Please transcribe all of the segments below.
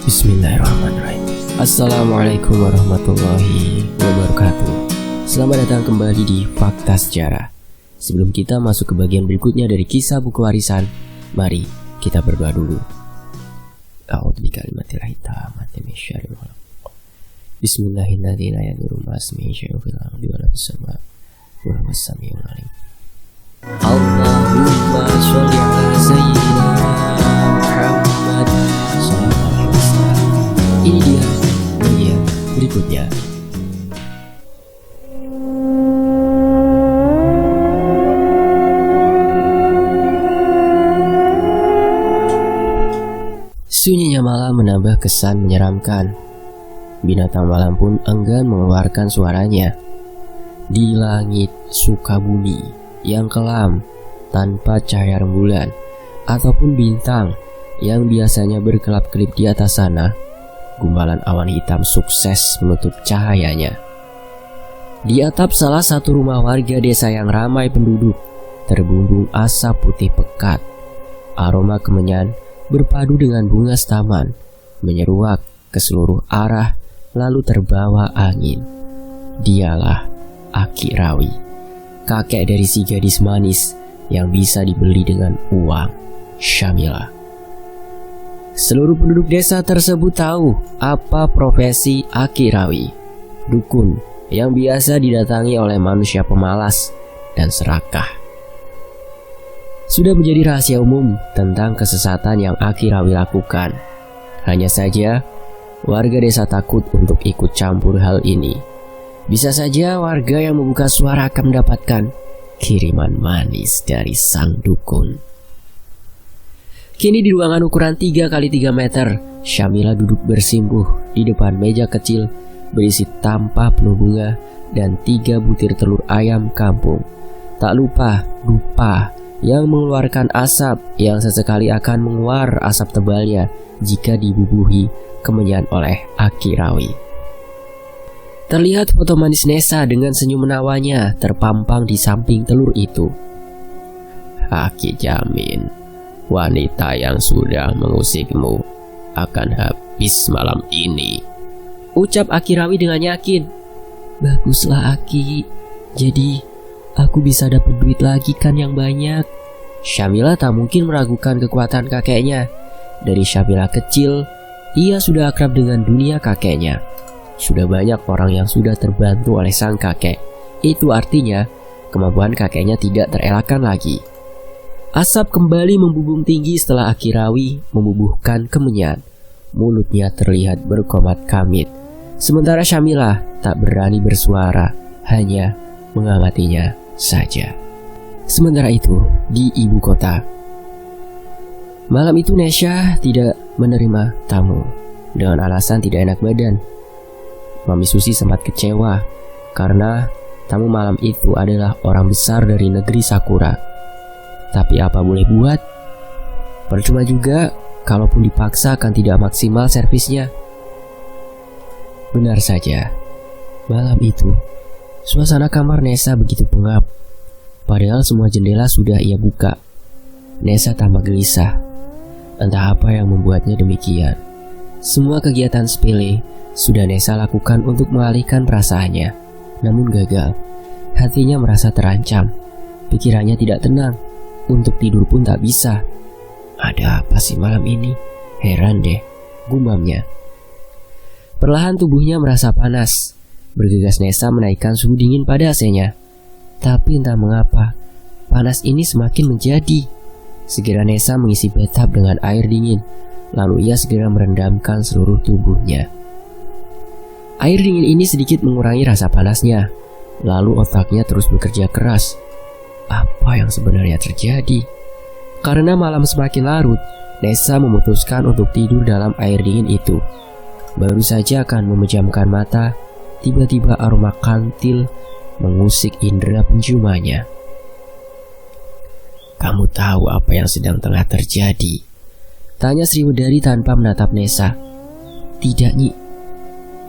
Bismillahirrahmanirrahim. Assalamualaikum warahmatullahi wabarakatuh. Selamat datang kembali di Fakta Sejarah. Sebelum kita masuk ke bagian berikutnya dari kisah buku warisan, mari kita berdoa dulu. A'udzu bikalimatillahi tammati min syarri ma khalaq. Bismillahirrahmanirrahim. Allahumma sholli ala sayyidina Muhammad sallallahu alaihi wasallam. Ini dia bagian berikutnya. Sunyinya malam menambah kesan menyeramkan. Binatang malam pun enggan mengeluarkan suaranya. Di langit Sukabumi yang kelam, tanpa cahaya rembulan ataupun bintang yang biasanya berkelap-kelip di atas sana, gumpalan awan hitam sukses menutup cahayanya. Di atap salah satu rumah warga desa yang ramai penduduk, terbumbung asap putih pekat. Aroma kemenyan berpadu dengan bunga taman, menyeruak ke seluruh arah lalu terbawa angin. Dialah Aki Rawi, kakek dari si gadis manis yang bisa dibeli dengan uang, Syamila. Seluruh penduduk desa tersebut tahu apa profesi Aki Rawi, dukun yang biasa didatangi oleh manusia pemalas dan serakah. Sudah menjadi rahasia umum tentang kesesatan yang Aki Rawi lakukan. Hanya saja warga desa takut untuk ikut campur hal ini. Bisa saja warga yang membuka suara akan mendapatkan kiriman manis dari sang dukun. Kini di ruangan ukuran 3x3 meter, Syamila duduk bersimpuh di depan meja kecil berisi tampah penuh bunga dan 3 butir telur ayam kampung. Tak lupa dupa yang mengeluarkan asap yang sesekali akan menguar asap tebalnya jika dibubuhi kemenyan oleh Aki Rawi. Terlihat foto manis Nesa dengan senyum menawanya terpampang di samping telur itu. Aki jamin, wanita yang sudah mengusikmu akan habis malam ini, ucap Aki Rawi dengan yakin. Baguslah Aki, jadi aku bisa dapat duit lagi kan yang banyak. Syamila tak mungkin meragukan kekuatan kakeknya. Dari Syamila kecil, ia sudah akrab dengan dunia kakeknya. Sudah banyak orang yang sudah terbantu oleh sang kakek. Itu artinya kemampuan kakeknya tidak terelakkan lagi. Asap kembali membubung tinggi setelah Aki Rawi membubuhkan kemenyan. Mulutnya terlihat berkomat kamit. Sementara Syamila tak berani bersuara, hanya mengamatinya saja. Sementara itu, di ibu kota, malam itu Nesya tidak menerima tamu dengan alasan tidak enak badan. Mami Susi sempat kecewa karena tamu malam itu adalah orang besar dari negeri Sakura. Tapi apa boleh buat? Percuma juga, kalaupun dipaksa akan tidak maksimal servisnya. Benar saja, malam itu suasana kamar Nesa begitu pengap. Padahal semua jendela sudah ia buka. Nesa tampak gelisah. Entah apa yang membuatnya demikian. Semua kegiatan sepele sudah Nesa lakukan untuk mengalihkan perasaannya. Namun gagal. Hatinya merasa terancam. Pikirannya tidak tenang. Untuk tidur pun tak bisa. Ada apa sih malam ini? Heran deh, gumamnya. Perlahan tubuhnya merasa panas. Bergegas Nesa menaikkan suhu dingin pada AC-nya. Tapi entah mengapa, panas ini semakin menjadi. Segera Nesa mengisi bathtub dengan air dingin. Lalu ia segera merendamkan seluruh tubuhnya. Air dingin ini sedikit mengurangi rasa panasnya. Lalu otaknya terus bekerja keras. Apa yang sebenarnya terjadi? Karena malam semakin larut, Nesa memutuskan untuk tidur dalam air dingin itu. Baru saja akan memejamkan mata, tiba-tiba aroma kantil mengusik indera penciumannya. Kamu tahu apa yang sedang tengah terjadi? Tanya Sriwedari tanpa menatap Nesa. Tidak, Nyi.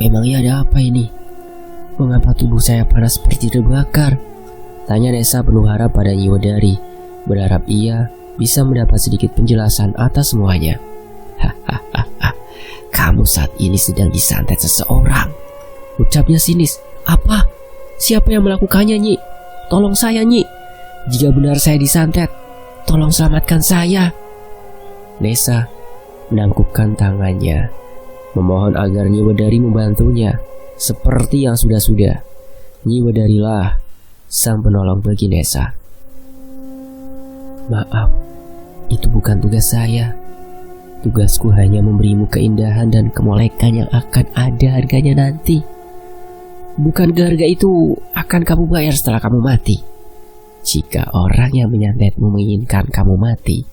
Memangnya ada apa ini? Mengapa tubuh saya panas seperti terbakar? Tanya Nesa penuh harap pada Nyi Wedari, berharap ia bisa mendapat sedikit penjelasan atas semuanya. Hahaha. Kamu saat ini sedang disantet seseorang. Ucapnya sinis. Apa? Siapa yang melakukannya, Nyi? Tolong saya, Nyi. Jika benar saya disantet, tolong selamatkan saya. Nessa menangkupkan tangannya, memohon agar Nyi Wedari membantunya, seperti yang sudah-sudah. Nyi Wedarilah sang penolong bagi Nessa. Maaf, itu bukan tugas saya. Tugasku hanya memberimu keindahan dan kemolekan yang akan ada harganya nanti. Bukan harga itu akan kamu bayar setelah kamu mati. Jika orang yang menyantetmu menginginkan kamu mati,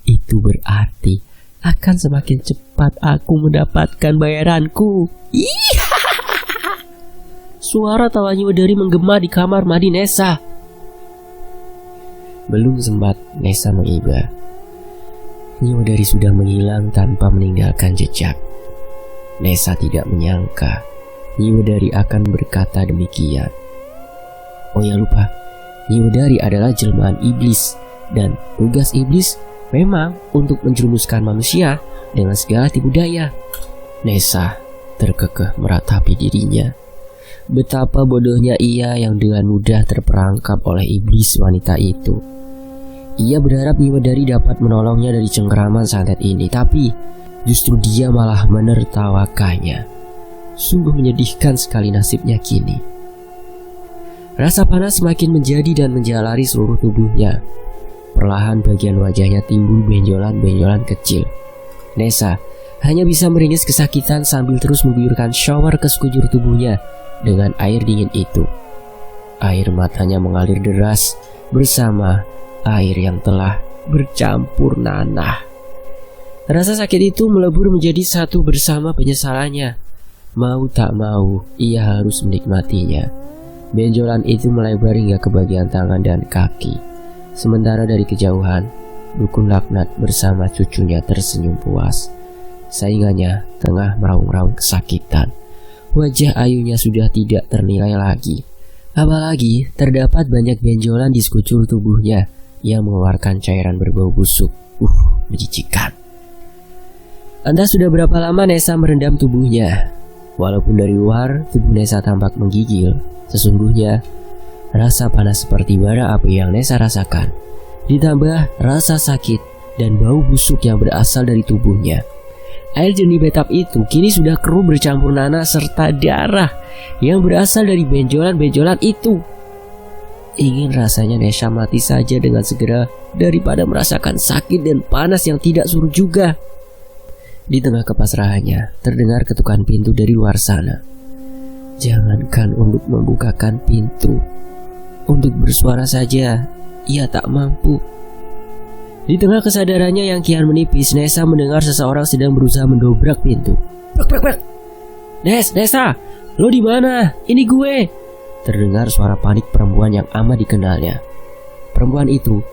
itu berarti akan semakin cepat aku mendapatkan bayaranku. Suara tawa Nyi Wedari menggema di kamar mandi Nessa. Belum sempat Nessa mengiba, Nyi Wedari sudah menghilang tanpa meninggalkan jejak. Nessa tidak menyangka Nyi Wedari akan berkata demikian. Oh ya, lupa, Nyi Wedari adalah jelmaan iblis, dan tugas iblis memang untuk menjerumuskan manusia dengan segala tipu daya. Nessa terkekeh meratapi dirinya. Betapa bodohnya ia yang dengan mudah terperangkap oleh iblis wanita itu. Ia berharap Nyi Wedari dapat menolongnya dari cengkeraman santet ini, tapi justru dia malah menertawakannya. Sungguh menyedihkan sekali nasibnya kini. Rasa panas semakin menjadi dan menjalari seluruh tubuhnya. Perlahan bagian wajahnya timbul benjolan-benjolan kecil. Nessa hanya bisa meringis kesakitan sambil terus mengguyurkan shower ke sekujur tubuhnya dengan air dingin itu. Air matanya mengalir deras bersama air yang telah bercampur nanah. Rasa sakit itu melebur menjadi satu bersama penyesalannya. Mau tak mau, ia harus menikmatinya. Benjolan itu melebar hingga ke bagian tangan dan kaki. Sementara dari kejauhan, dukun laknat bersama cucunya tersenyum puas. Saingannya tengah meraung-raung kesakitan. Wajah ayunya sudah tidak ternilai lagi. Apalagi terdapat banyak benjolan di sekujur tubuhnya yang mengeluarkan cairan berbau busuk. Menjijikan. Entah sudah berapa lama Nessa merendam tubuhnya. Walaupun dari luar tubuh Nessa tampak menggigil, sesungguhnya rasa panas seperti bara api yang Nessa rasakan, ditambah rasa sakit dan bau busuk yang berasal dari tubuhnya. Air jernih betap itu kini sudah keruh bercampur nanah serta darah yang berasal dari benjolan-benjolan itu. Ingin rasanya Nessa mati saja dengan segera daripada merasakan sakit dan panas yang tidak suruh juga. Di tengah kepasrahannya terdengar ketukan pintu dari luar sana. Jangankan untuk membukakan pintu, untuk bersuara saja ia tak mampu. Di tengah kesadarannya yang kian menipis, Nessa mendengar seseorang sedang berusaha mendobrak pintu. Brak. Nessa, lo di mana? Ini gue. Terdengar suara panik perempuan yang amat dikenalnya. Perempuan itu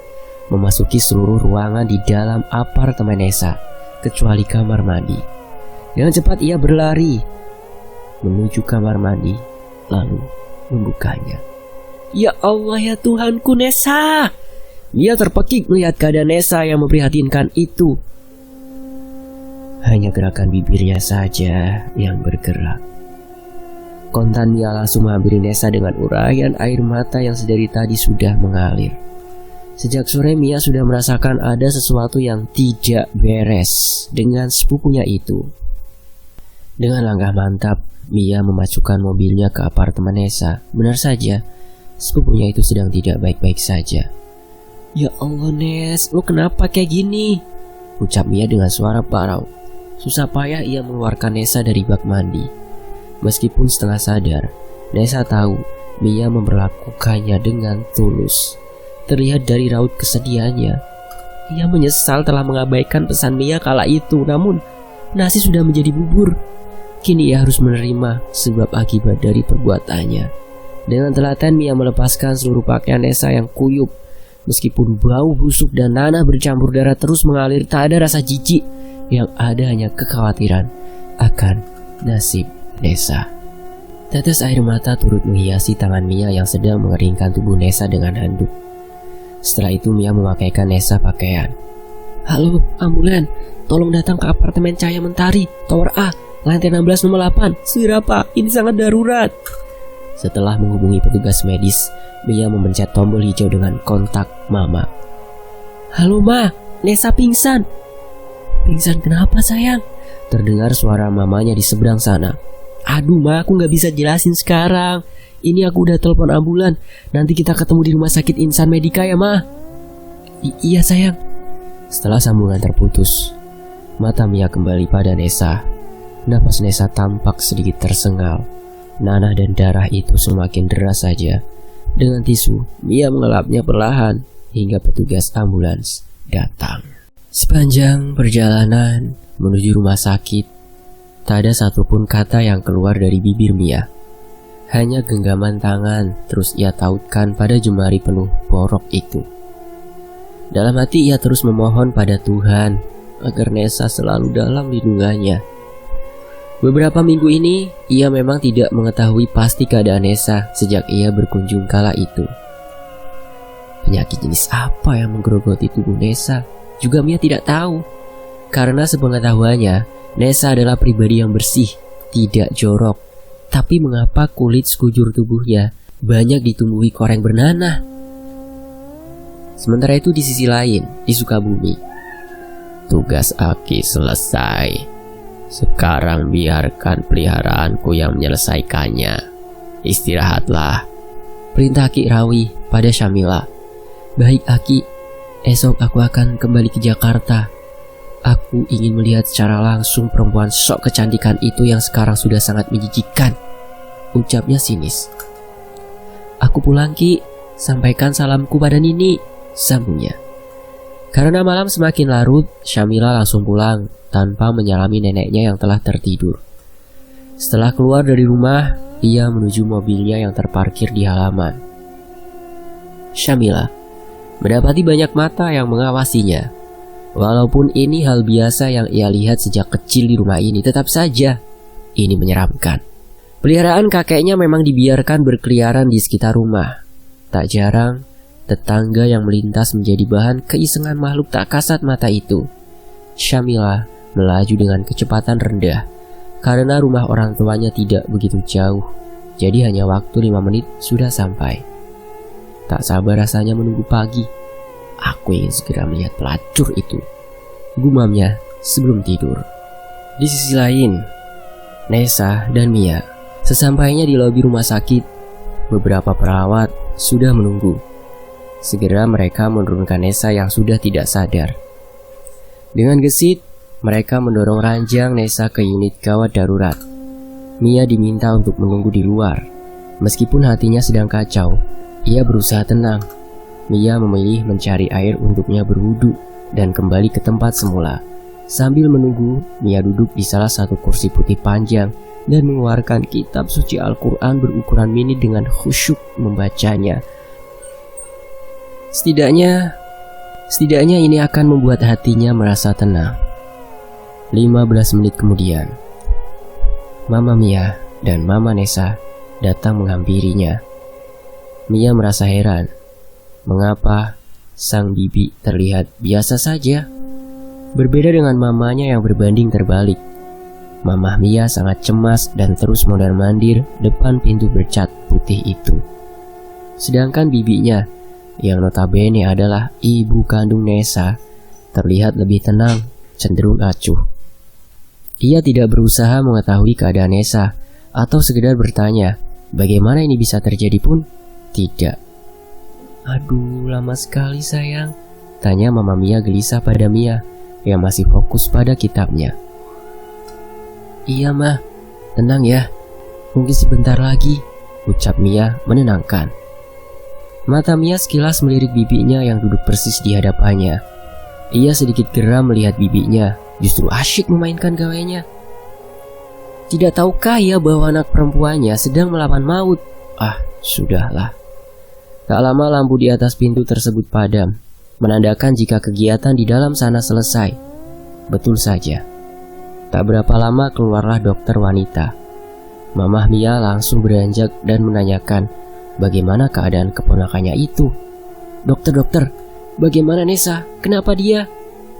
memasuki seluruh ruangan di dalam apartemen Nessa, kecuali kamar mandi. Dengan cepat ia berlari menuju kamar mandi, lalu membukanya. Ya Allah, ya Tuhanku, Nessa! Ia terpekik melihat keadaan Nessa yang memprihatinkan itu. Hanya gerakan bibirnya saja yang bergerak. Kontan Mia langsung menghampiri Nessa dengan uraian air mata yang sedari tadi sudah mengalir. Sejak sore Mia sudah merasakan ada sesuatu yang tidak beres dengan sepupunya itu. Dengan langkah mantap, Mia memacukan mobilnya ke apartemen Nessa. Benar saja, sepupunya itu sedang tidak baik-baik saja. Ya Allah, Nes, lo kenapa kayak gini? Ucap Mia dengan suara parau. Susah payah ia mengeluarkan Nessa dari bak mandi. Meskipun setengah sadar, Nessa tahu Mia memperlakukannya dengan tulus. Terlihat dari raut kesedihannya. Ia menyesal telah mengabaikan pesan Mia kala itu. Namun nasi sudah menjadi bubur. Kini ia harus menerima sebab akibat dari perbuatannya. Dengan telaten Mia melepaskan seluruh pakaian Nessa yang kuyup. Meskipun bau busuk dan nanah bercampur darah terus mengalir, tak ada rasa jijik. Yang ada hanya kekhawatiran akan nasib Nessa. Tetes air mata turut menghiasi tangan Mia yang sedang mengeringkan tubuh Nessa dengan handuk. Setelah itu Mia memakaikan Nessa pakaian. Halo, ambulan, tolong datang ke apartemen Cahaya Mentari, Tower A, lantai 16 nomor 8. Segera Pak, ini sangat darurat. Setelah menghubungi petugas medis, Mia memencet tombol hijau dengan kontak Mama. Halo Ma, Nesa pingsan. Pingsan kenapa sayang? Terdengar suara mamanya di seberang sana. Aduh Ma, aku gak bisa jelasin sekarang. Ini aku udah telepon ambulan. Nanti kita ketemu di rumah sakit Insan Medika ya Ma. Iya sayang. Setelah sambungan terputus, mata Mia kembali pada Nesa. Napas Nesa tampak sedikit tersengal. Nanah dan darah itu semakin deras saja. Dengan tisu, Mia mengelapnya perlahan hingga petugas ambulans datang. Sepanjang perjalanan menuju rumah sakit, tak ada satupun kata yang keluar dari bibir Mia. Hanya genggaman tangan terus ia tautkan pada jemari penuh borok itu. Dalam hati ia terus memohon pada Tuhan agar Nesa selalu dalam lindungannya. Beberapa minggu ini ia memang tidak mengetahui pasti keadaan Nesa sejak ia berkunjung kala itu. Penyakit jenis apa yang menggerogoti tubuh Nesa juga Mia tidak tahu. Karena sepengetahuannya, Nesa adalah pribadi yang bersih, tidak jorok. Tapi mengapa kulit sekujur tubuhnya banyak ditumbuhi koreng bernanah? Sementara itu di sisi lain, di Sukabumi, tugas Aki selesai. Sekarang biarkan peliharaanku yang menyelesaikannya. Istirahatlah, perintah Aki Rawi pada Syamila. Baik Aki, esok aku akan kembali ke Jakarta. Aku ingin melihat secara langsung perempuan sok kecantikan itu yang sekarang sudah sangat menjijikkan, ucapnya sinis. Aku pulang Ki, sampaikan salamku pada Nini, sambungnya. Karena malam semakin larut, Syamila langsung pulang tanpa menyalami neneknya yang telah tertidur. Setelah keluar dari rumah, ia menuju mobilnya yang terparkir di halaman. Syamila mendapati banyak mata yang mengawasinya. Walaupun ini hal biasa yang ia lihat sejak kecil di rumah ini, tetap saja ini menyeramkan. Peliharaan kakeknya memang dibiarkan berkeliaran di sekitar rumah. Tak jarang, tetangga yang melintas menjadi bahan keisengan makhluk tak kasat mata itu. Syamila melaju dengan kecepatan rendah, karena rumah orang tuanya tidak begitu jauh. Jadi hanya waktu 5 menit sudah sampai. Tak sabar rasanya menunggu pagi. Aku ingin segera melihat pelacur itu, gumamnya sebelum tidur. Di sisi lain, Nesa dan Mia sesampainya di lobi rumah sakit, beberapa perawat sudah menunggu. Segera mereka menurunkan Nesa yang sudah tidak sadar. Dengan gesit, mereka mendorong ranjang Nesa ke unit gawat darurat. Mia diminta untuk menunggu di luar. Meskipun hatinya sedang kacau, ia berusaha tenang. Mia memilih mencari air untuknya berwudu dan kembali ke tempat semula. Sambil menunggu, Mia duduk di salah satu kursi putih panjang dan mengeluarkan kitab suci Al-Quran berukuran mini dengan khusyuk membacanya. Setidaknya ini akan membuat hatinya merasa tenang. 15 menit kemudian, Mama Mia dan Mama Nesa datang menghampirinya. Mia merasa heran. Mengapa sang bibi terlihat biasa saja? Berbeda dengan mamanya yang berbanding terbalik. Mamah Mia sangat cemas dan terus mondar-mandir depan pintu bercat putih itu. Sedangkan bibinya, yang notabene adalah ibu kandung Nesa, terlihat lebih tenang, cenderung acuh. Ia tidak berusaha mengetahui keadaan Nesa atau sekedar bertanya, bagaimana ini bisa terjadi pun? Tidak. Aduh, lama sekali sayang, tanya Mama Mia gelisah pada Mia yang masih fokus pada kitabnya. Iya mah, tenang ya, mungkin sebentar lagi, ucap Mia menenangkan. Mata Mia sekilas melirik bibinya yang duduk persis di hadapannya. Ia sedikit geram melihat bibinya, justru asyik memainkan gawainya. Tidak tahukah ia bahwa anak perempuannya sedang melawan maut? Ah, sudahlah. Tak lama lampu di atas pintu tersebut padam, menandakan jika kegiatan di dalam sana selesai. Betul saja. Tak berapa lama keluarlah dokter wanita. Mamah Mia langsung beranjak dan menanyakan bagaimana keadaan keponakannya itu. Dokter, bagaimana Nesa? Kenapa dia?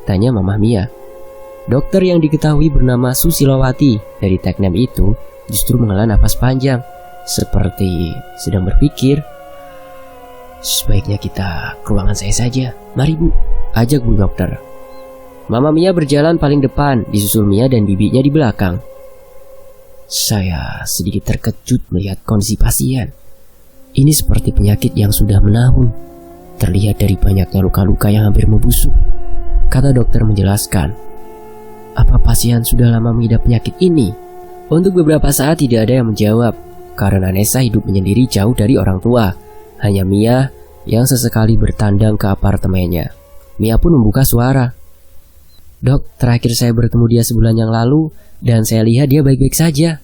Tanya Mama Mia. Dokter yang diketahui bernama Susilowati dari Teknem itu justru menghela napas panjang, seperti sedang berpikir. Sebaiknya kita ke ruangan saya saja. Mari Bu, ajak Bu Dokter. Mama Mia berjalan paling depan, disusul Mia dan bibinya di belakang. Saya sedikit terkejut melihat kondisi pasien. Ini seperti penyakit yang sudah menahun. Terlihat dari banyaknya luka-luka yang hampir membusuk. Kata dokter menjelaskan. Apa pasien sudah lama mengidap penyakit ini? Untuk beberapa saat tidak ada yang menjawab, karena Nessa hidup menyendiri jauh dari orang tua. Hanya Mia yang sesekali bertandang ke apartemennya. Mia pun membuka suara. Dok, terakhir saya bertemu dia sebulan yang lalu dan saya lihat dia baik-baik saja.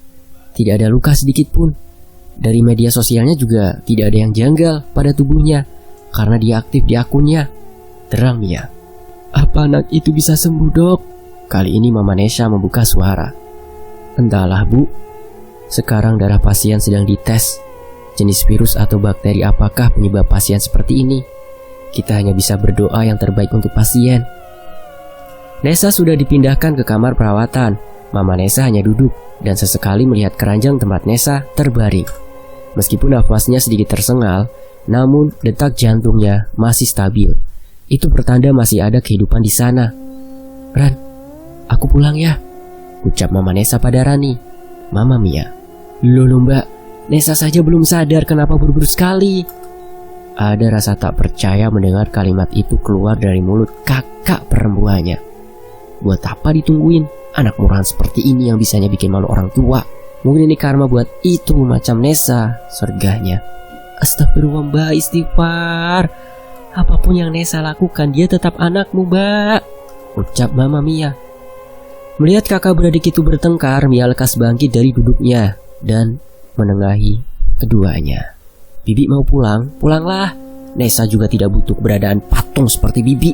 Tidak ada luka sedikit pun. Dari media sosialnya juga tidak ada yang janggal pada tubuhnya karena dia aktif di akunnya. Terang Mia. Apa anak itu bisa sembuh, Dok? Kali ini Mama Nessa membuka suara. Entahlah Bu. Sekarang darah pasien sedang dites. Jenis virus atau bakteri apakah penyebab pasien seperti ini? Kita hanya bisa berdoa yang terbaik untuk pasien. Nessa sudah dipindahkan ke kamar perawatan. Mama Nessa hanya duduk dan sesekali melihat keranjang tempat Nessa terbaring. Meskipun nafasnya sedikit tersengal, namun detak jantungnya masih stabil. Itu pertanda masih ada kehidupan di sana. Ran, aku pulang ya, ucap Mama Nessa pada Rani. Mama Mia. Loh Mbak, Nessa saja belum sadar, kenapa buru-buru sekali? Ada rasa tak percaya mendengar kalimat itu keluar dari mulut kakak perempuannya. Buat apa ditungguin? Anak murahan seperti ini yang bisanya bikin malu orang tua. Mungkin ini karma buat itu macam Nessa, surganya. Astagfirullah Mbak, istighfar. Apapun yang Nessa lakukan, dia tetap anakmu Mbak, ucap Mama Mia. Melihat kakak beradik itu bertengkar, Mia lekas bangkit dari duduknya dan menengahi keduanya. Bibi mau pulang? Pulanglah. Nessa juga tidak butuh keberadaan patung seperti Bibi.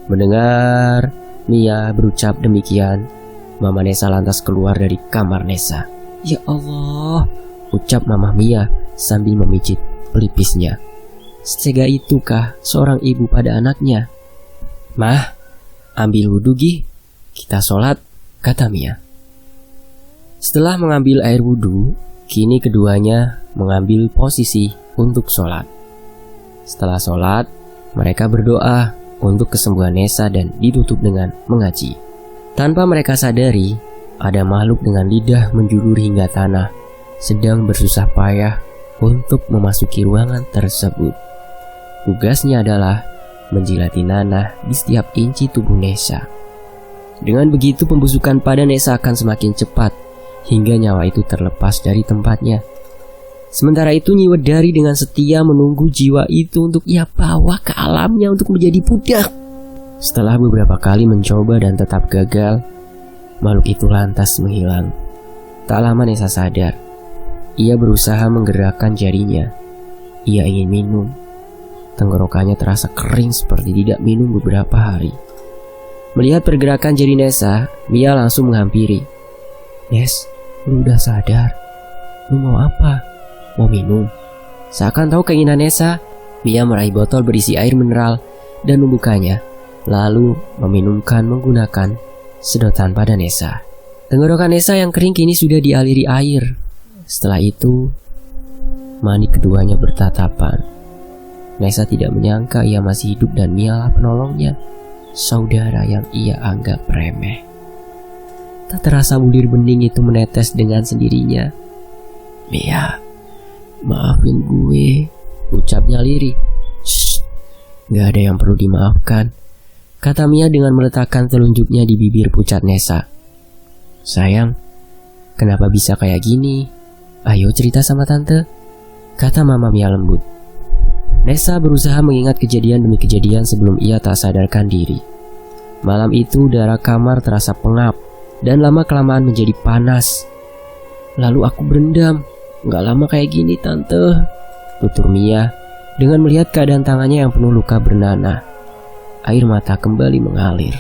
Mendengar Mia berucap demikian, Mama Nessa lantas keluar dari kamar Nessa. Ya Allah, ucap Mama Mia sambil memijit pelipisnya. Setega itukah seorang ibu pada anaknya? Mah, ambil wudhu Gi, kita sholat, kata Mia. Setelah mengambil air wudhu, kini keduanya mengambil posisi untuk sholat. Setelah sholat, mereka berdoa untuk kesembuhan Nessa dan ditutup dengan mengaji. Tanpa mereka sadari, ada makhluk dengan lidah menjulur hingga tanah sedang bersusah payah untuk memasuki ruangan tersebut. Tugasnya adalah menjilati nanah di setiap inci tubuh Nessa. Dengan begitu pembusukan pada Nessa akan semakin cepat hingga nyawa itu terlepas dari tempatnya. Sementara itu Nyi Wedari dengan setia menunggu jiwa itu untuk ia bawa ke alamnya untuk menjadi budak. Setelah beberapa kali mencoba dan tetap gagal, makhluk itu lantas menghilang. Tak lama Nessa sadar. Ia berusaha menggerakkan jarinya. Ia ingin minum. Tenggorokannya terasa kering seperti tidak minum beberapa hari. Melihat pergerakan jari Nessa, Mia langsung menghampiri. Nes, lu udah sadar? Lu mau apa? Mau minum? Seakan tahu keinginan Nessa, Mia meraih botol berisi air mineral dan membukanya, lalu meminumkan menggunakan sedotan pada Nessa. Tenggorokan Nessa yang kering kini sudah dialiri air. Setelah itu, mani keduanya bertatapan. Nessa tidak menyangka ia masih hidup dan Mia penolongnya, saudara yang ia anggap remeh. Tak terasa bulir bening itu menetes dengan sendirinya. Mia, maafin gue, ucapnya lirih. Shh, gak ada yang perlu dimaafkan, kata Mia dengan meletakkan telunjuknya di bibir pucat Nessa. Sayang, kenapa bisa kayak gini? Ayo cerita sama tante, kata Mama Mia lembut. Nessa berusaha mengingat kejadian demi kejadian sebelum ia tak sadarkan diri. Malam itu udara kamar terasa pengap dan lama-kelamaan menjadi panas. Lalu aku berendam. Gak lama kayak gini tante, tutur Mia dengan melihat keadaan tangannya yang penuh luka bernanah. Air mata kembali mengalir.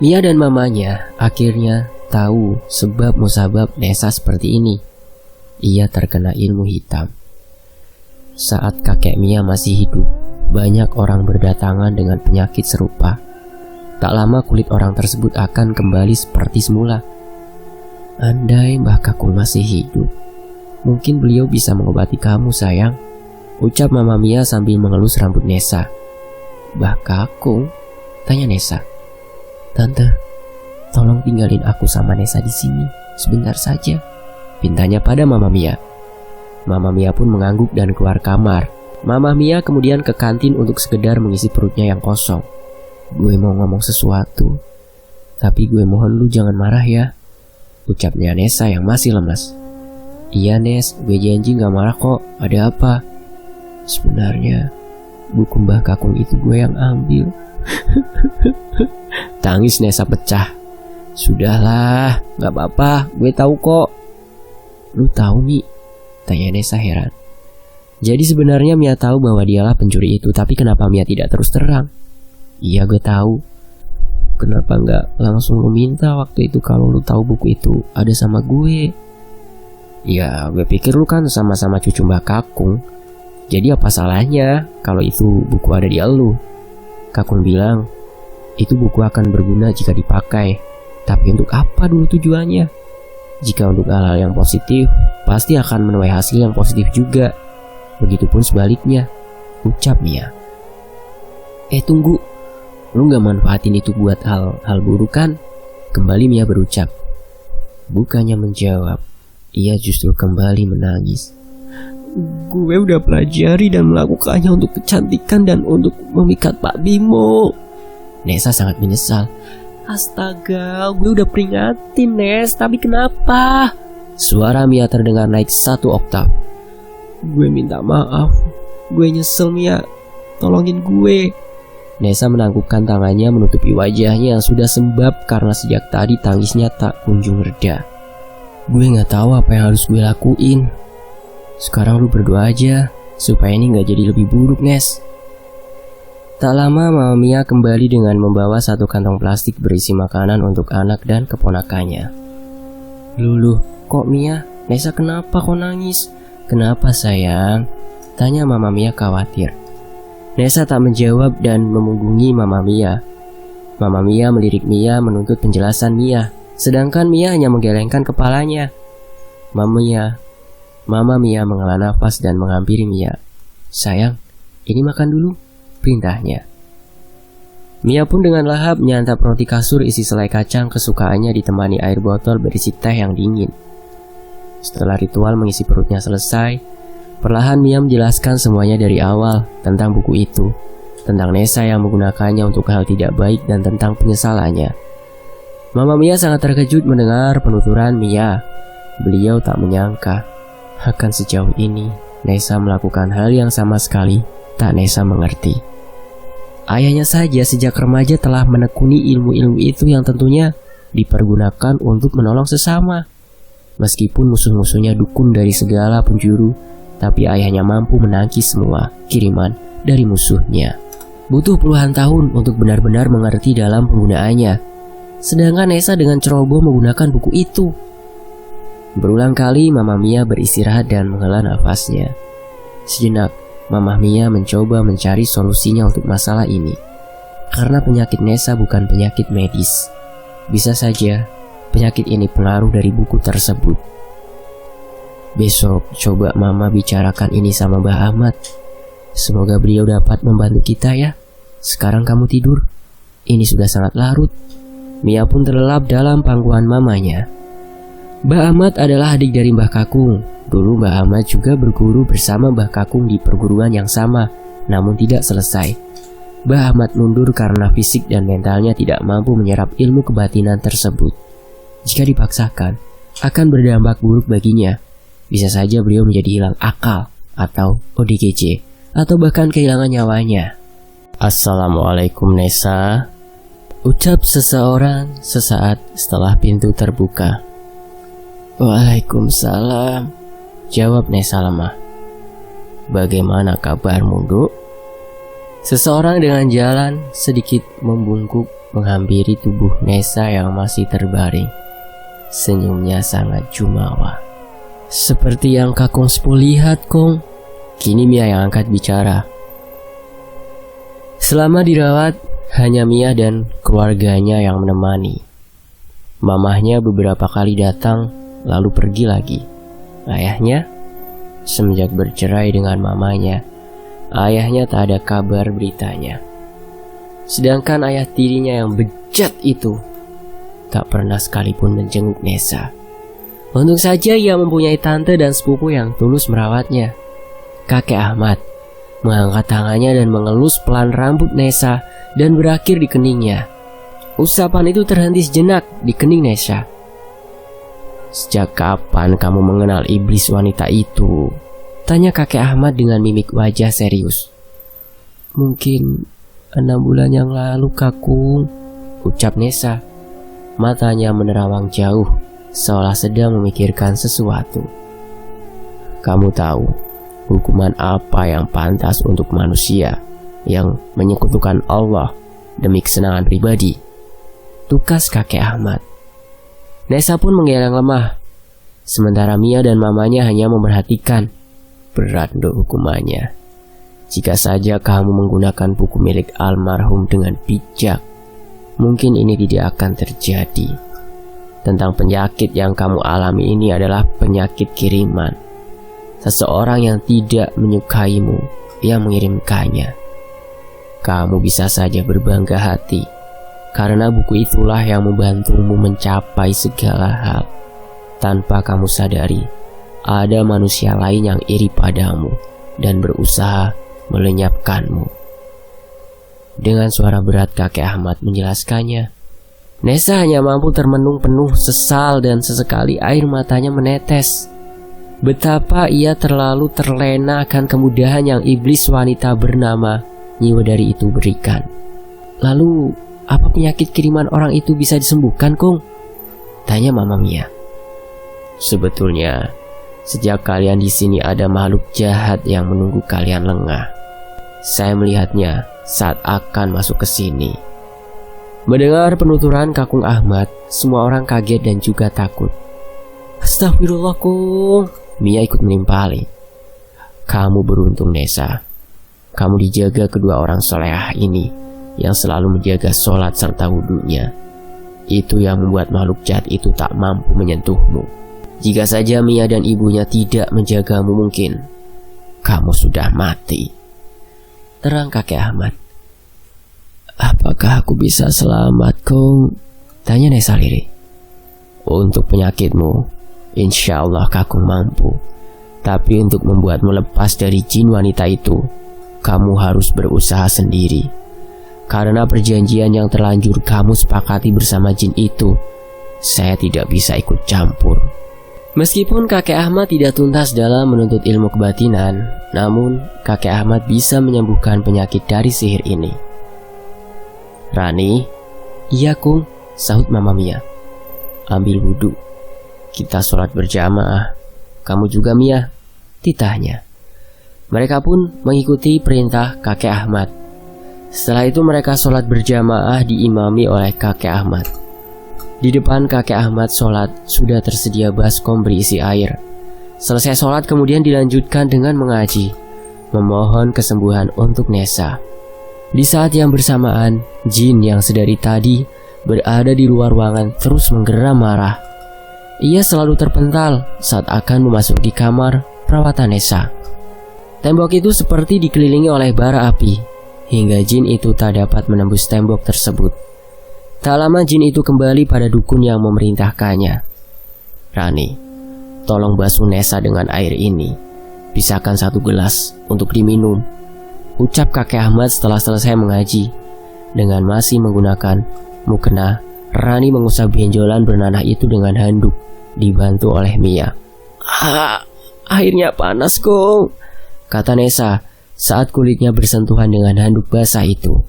Mia dan mamanya akhirnya tahu sebab musabab Nessa seperti ini. Ia terkena ilmu hitam. Saat kakek Mia masih hidup, banyak orang berdatangan dengan penyakit serupa. Tak lama kulit orang tersebut akan kembali seperti semula. Andai Mbah Kakung masih hidup, mungkin beliau bisa mengobati kamu sayang, ucap Mama Mia sambil mengelus rambut Nessa. Mbah Kakung? Tanya Nessa. Tante, tolong tinggalin aku sama Nessa di sini sebentar saja, pintanya pada Mama Mia. Mama Mia pun mengangguk dan keluar kamar. Mama Mia kemudian ke kantin untuk sekedar mengisi perutnya yang kosong. Gue mau ngomong sesuatu, tapi gue mohon lu jangan marah ya, ucapnya Nessa yang masih lemas. Iya Nes, gue janji gak marah kok, ada apa? Sebenarnya buku Mbah Kakung itu gue yang ambil. Tangis Nessa pecah. Sudahlah, gak apa-apa, gue tahu kok. Lu tahu Mi? Tanya Nessa heran. Jadi sebenarnya Mia tahu bahwa dialah pencuri itu, tapi kenapa Mia tidak terus terang? Iya gue tahu. Kenapa nggak langsung lu minta waktu itu kalau lu tahu buku itu ada sama gue? Ya gue pikir lu kan sama-sama cucu Mbah Kakung. Jadi apa salahnya kalau itu buku ada di elu? Kakung bilang itu buku akan berguna jika dipakai. Tapi untuk apa dulu tujuannya? Jika untuk hal-hal yang positif, pasti akan menuai hasil yang positif juga. Begitupun sebaliknya, ucap Mia. Tunggu, lu gak manfaatin itu buat hal buruk kan? Kembali Mia berucap. Bukannya menjawab, ia justru kembali menangis. Gue udah pelajari dan melakukannya untuk kecantikan dan untuk memikat Pak Bimo. Nessa sangat menyesal. Astaga, gue udah peringatin Nes, tapi kenapa? Suara Mia terdengar naik 1 oktav. Gue minta maaf, gue nyesel Mia, tolongin gue. Nessa menangkupkan tangannya menutupi wajahnya yang sudah sembab karena sejak tadi tangisnya tak kunjung reda. Gue gak tahu apa yang harus gue lakuin. Sekarang lu berdoa aja supaya ini gak jadi lebih buruk Nes. Tak lama Mama Mia kembali dengan membawa 1 kantong plastik berisi makanan untuk anak dan keponakannya. Luluh, kok Mia? Nessa kenapa kok nangis? Kenapa sayang? Tanya Mama Mia khawatir. Nessa tak menjawab dan memunggungi Mama Mia. Mama Mia melirik Mia menuntut penjelasan Mia, sedangkan Mia hanya menggelengkan kepalanya. Mama Mia menghela nafas dan menghampiri Mia. Sayang, ini makan dulu, perintahnya. Mia pun dengan lahap menyantap roti kasur isi selai kacang kesukaannya ditemani air botol berisi teh yang dingin. Setelah ritual mengisi perutnya selesai, perlahan Mia menjelaskan semuanya dari awal tentang buku itu, tentang Nessa yang menggunakannya untuk hal tidak baik dan tentang penyesalannya. Mama Mia sangat terkejut mendengar penuturan Mia. Beliau tak menyangka akan sejauh ini Nessa melakukan hal yang sama sekali tak Nessa mengerti. Ayahnya saja sejak remaja telah menekuni ilmu-ilmu itu yang tentunya dipergunakan untuk menolong sesama. Meskipun musuh-musuhnya dukun dari segala penjuru, tapi ayahnya mampu menangkis semua kiriman dari musuhnya. Butuh puluhan tahun untuk benar-benar mengerti dalam penggunaannya. Sedangkan Nessa dengan ceroboh menggunakan buku itu. Berulang kali Mama Mia beristirahat dan menghela nafasnya. Sejenak, Mama Mia mencoba mencari solusinya untuk masalah ini. Karena penyakit Nessa bukan penyakit medis. Bisa saja penyakit ini pengaruh dari buku tersebut. Besok coba Mama bicarakan ini sama Mbah Ahmad. Semoga beliau dapat membantu kita ya. Sekarang kamu tidur. Ini sudah sangat larut. Mia pun terlelap dalam pangkuan mamanya. Mbah Ahmad adalah adik dari Mbah Kakung. Dulu Mbah Ahmad juga berguru bersama Mbah Kakung di perguruan yang sama, namun tidak selesai. Mbah Ahmad mundur karena fisik dan mentalnya tidak mampu menyerap ilmu kebatinan tersebut. Jika dipaksakan, akan berdampak buruk baginya. Bisa saja beliau menjadi hilang akal atau ODGJ, atau bahkan kehilangan nyawanya. Assalamualaikum Nessa, ucap seseorang sesaat setelah pintu terbuka. Waalaikumsalam, jawab Nessa lemah. Bagaimana kabarmu, Duk? Seseorang dengan jalan sedikit membungkuk menghampiri tubuh Nessa yang masih terbaring. Senyumnya sangat jumawa. Seperti yang Kakung Sepuh lihat, Kong. Kini Mia yang angkat bicara. Selama dirawat, hanya Mia dan keluarganya yang menemani. Mamahnya beberapa kali datang, lalu pergi lagi. Ayahnya, semenjak bercerai dengan mamanya, ayahnya tak ada kabar beritanya. Sedangkan ayah tirinya yang bejat itu tak pernah sekalipun menjenguk Nessa. Untung saja ia mempunyai tante dan sepupu yang tulus merawatnya. Kakek Ahmad mengangkat tangannya dan mengelus pelan rambut Nessa dan berakhir di keningnya. Usapan itu terhenti sejenak di kening Nessa. "Sejak kapan kamu mengenal iblis wanita itu?" tanya kakek Ahmad dengan mimik wajah serius. "Mungkin 6 bulan yang lalu, Kakung," ucap Nessa. Matanya menerawang jauh, seolah sedang memikirkan sesuatu. "Kamu tahu hukuman apa yang pantas untuk manusia yang menyekutukan Allah demi kesenangan pribadi?" tukas kakek Ahmad. Nessa pun menggeleng lemah, sementara Mia dan mamanya hanya memperhatikan. "Berat untuk hukumannya. Jika saja kamu menggunakan buku milik almarhum dengan bijak, mungkin ini tidak akan terjadi. Tentang penyakit yang kamu alami ini adalah penyakit kiriman. Seseorang yang tidak menyukaimu yang mengirimkannya. Kamu bisa saja berbangga hati, karena buku itulah yang membantumu mencapai segala hal. Tanpa kamu sadari, ada manusia lain yang iri padamu dan berusaha melenyapkanmu." Dengan suara berat kakek Ahmad menjelaskannya. Nessa hanya mampu termenung penuh sesal dan sesekali air matanya menetes. Betapa ia terlalu terlena akan kemudahan yang iblis wanita bernama Nyiwadari itu berikan. "Lalu, apa penyakit kiriman orang itu bisa disembuhkan, Kong?" tanya Mama Mia. "Sebetulnya, sejak kalian di sini ada makhluk jahat yang menunggu kalian lengah. Saya melihatnya saat akan masuk ke sini." Mendengar penuturan Kakung Ahmad, semua orang kaget dan juga takut. "Astagfirullah, Kong," Mia ikut menimpali. "Kamu beruntung, Nessa. Kamu dijaga kedua orang solehah ini yang selalu menjaga sholat serta wudhunya. Itu yang membuat makhluk jahat itu tak mampu menyentuhmu. Jika saja Mia dan ibunya tidak menjagamu, mungkin kamu sudah mati," terang kakek Ahmad. "Apakah aku bisa selamat, Kong?" tanya Nessa lirih. "Untuk penyakitmu, insya Allah Kakung mampu. Tapi untuk membuatmu lepas dari jin wanita itu, kamu harus berusaha sendiri. Karena perjanjian yang terlanjur kamu sepakati bersama jin itu, saya tidak bisa ikut campur." Meskipun kakek Ahmad tidak tuntas dalam menuntut ilmu kebatinan, namun kakek Ahmad bisa menyembuhkan penyakit dari sihir ini. "Rani?" "Iya, Kung," sahut Mama Mia. "Ambil wudhu. Kita sholat berjamaah. Kamu juga, Mia," titahnya. Mereka pun mengikuti perintah kakek Ahmad. Setelah itu mereka sholat berjamaah diimami oleh kakek Ahmad. Di depan kakek Ahmad sholat sudah tersedia baskom berisi air. Selesai sholat kemudian dilanjutkan dengan mengaji, memohon kesembuhan untuk Nessa. Di saat yang bersamaan, jin yang sedari tadi berada di luar ruangan terus menggeram marah. Ia selalu terpental saat akan memasuki kamar perawatan Nessa. Tembok itu seperti dikelilingi oleh bara api, hingga jin itu tak dapat menembus tembok tersebut. Tak lama jin itu kembali pada dukun yang memerintahkannya. "Rani, tolong basuh Nessa dengan air ini. Pisahkan 1 gelas untuk diminum," ucap kakek Ahmad setelah selesai mengaji. Dengan masih menggunakan mukena, Rani mengusap benjolan bernanah itu dengan handuk, dibantu oleh Mia. Airnya panas, Kong," kata Nessa saat kulitnya bersentuhan dengan handuk basah itu.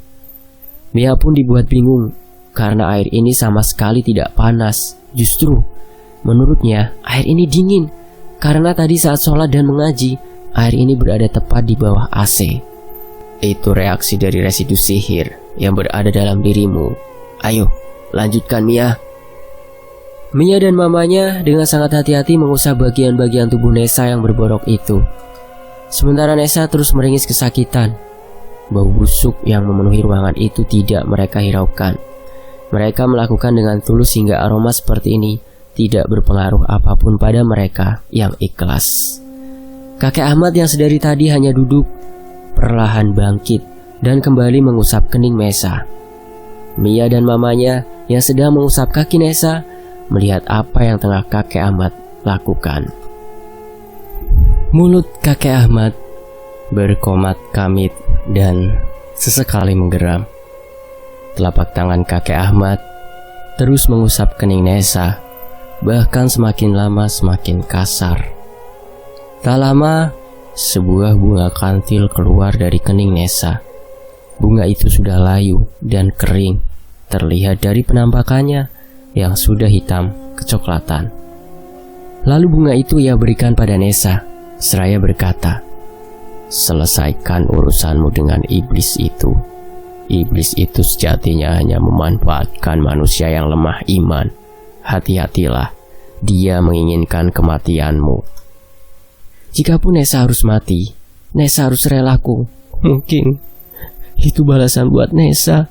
Mia pun dibuat bingung karena air ini sama sekali tidak panas. Justru, menurutnya air ini dingin karena tadi saat sholat dan mengaji, air ini berada tepat di bawah AC. "Itu reaksi dari residu sihir yang berada dalam dirimu. Ayo, lanjutkan, Mia." Mia dan mamanya dengan sangat hati-hati mengusap bagian-bagian tubuh Nessa yang berborok itu. Sementara Nessa terus meringis kesakitan. bau busuk yang memenuhi ruangan itu tidak mereka hiraukan. Mereka melakukan dengan tulus hingga aroma seperti ini tidak berpengaruh apapun pada mereka yang ikhlas. Kakek Ahmad yang sedari tadi hanya duduk, perlahan bangkit dan kembali mengusap kening Nesa. Mia dan mamanya yang sedang mengusap kaki Nesa melihat apa yang tengah kakek Ahmad lakukan. Mulut kakek Ahmad berkomat kamit dan sesekali menggeram. Telapak tangan kakek Ahmad terus mengusap kening Nesa, bahkan semakin lama semakin kasar. Tak lama, sebuah bunga kantil keluar dari kening Nesa. Bunga itu sudah layu dan kering, terlihat dari penampakannya yang sudah hitam kecoklatan. Lalu bunga itu ia berikan pada Nesa, seraya berkata, "Selesaikan urusanmu dengan iblis itu. Iblis itu sejatinya hanya memanfaatkan manusia yang lemah iman. Hati-hatilah, dia menginginkan kematianmu." Jikapun Nesa harus mati, Nesa harus relaku. Mungkin itu balasan buat Nesa.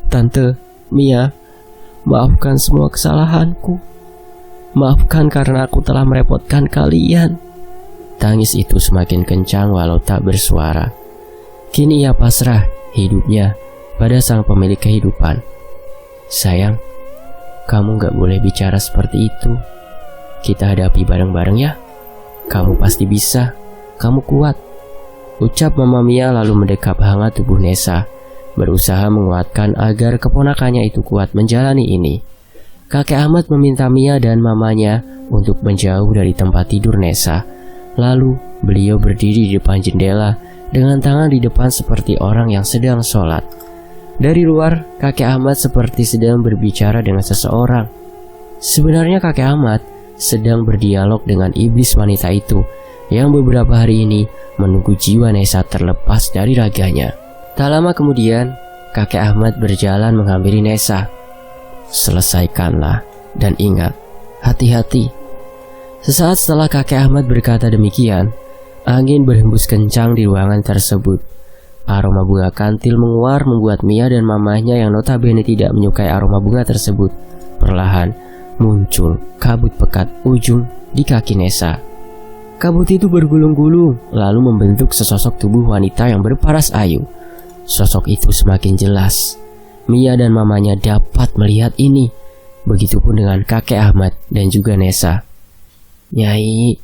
Tante, Mia, maafkan semua kesalahanku. Maafkan karena aku telah merepotkan kalian. Tangis itu semakin kencang walau tak bersuara. Kini ia pasrah hidupnya pada sang pemilik kehidupan. "Sayang, kamu gak boleh bicara seperti itu. Kita hadapi bareng-bareng ya. Kamu pasti bisa. Kamu kuat," ucap Mama Mia lalu mendekap hangat tubuh Nesa, berusaha menguatkan agar keponakannya itu kuat menjalani ini. Kakek Ahmad meminta Mia dan mamanya untuk menjauh dari tempat tidur Nesa. Lalu beliau berdiri di depan jendela dengan tangan di depan seperti orang yang sedang sholat. Dari luar, kakek Ahmad seperti sedang berbicara dengan seseorang. Sebenarnya kakek Ahmad sedang berdialog dengan iblis wanita itu yang beberapa hari ini menunggu jiwa Nesa terlepas dari raganya. Tak lama kemudian, kakek Ahmad berjalan menghampiri Nesa. "Selesaikanlah dan ingat, hati-hati." Sesaat setelah kakek Ahmad berkata demikian, angin berhembus kencang di ruangan tersebut. Aroma bunga kantil menguar membuat Mia dan mamahnya yang notabene tidak menyukai aroma bunga tersebut perlahan muncul kabut pekat ujung di kaki Nesa. Kabut itu bergulung-gulung lalu membentuk sesosok tubuh wanita yang berparas ayu. Sosok itu semakin jelas. Mia dan mamanya dapat melihat ini. Begitupun dengan kakek Ahmad dan juga Nesa. "Nyai,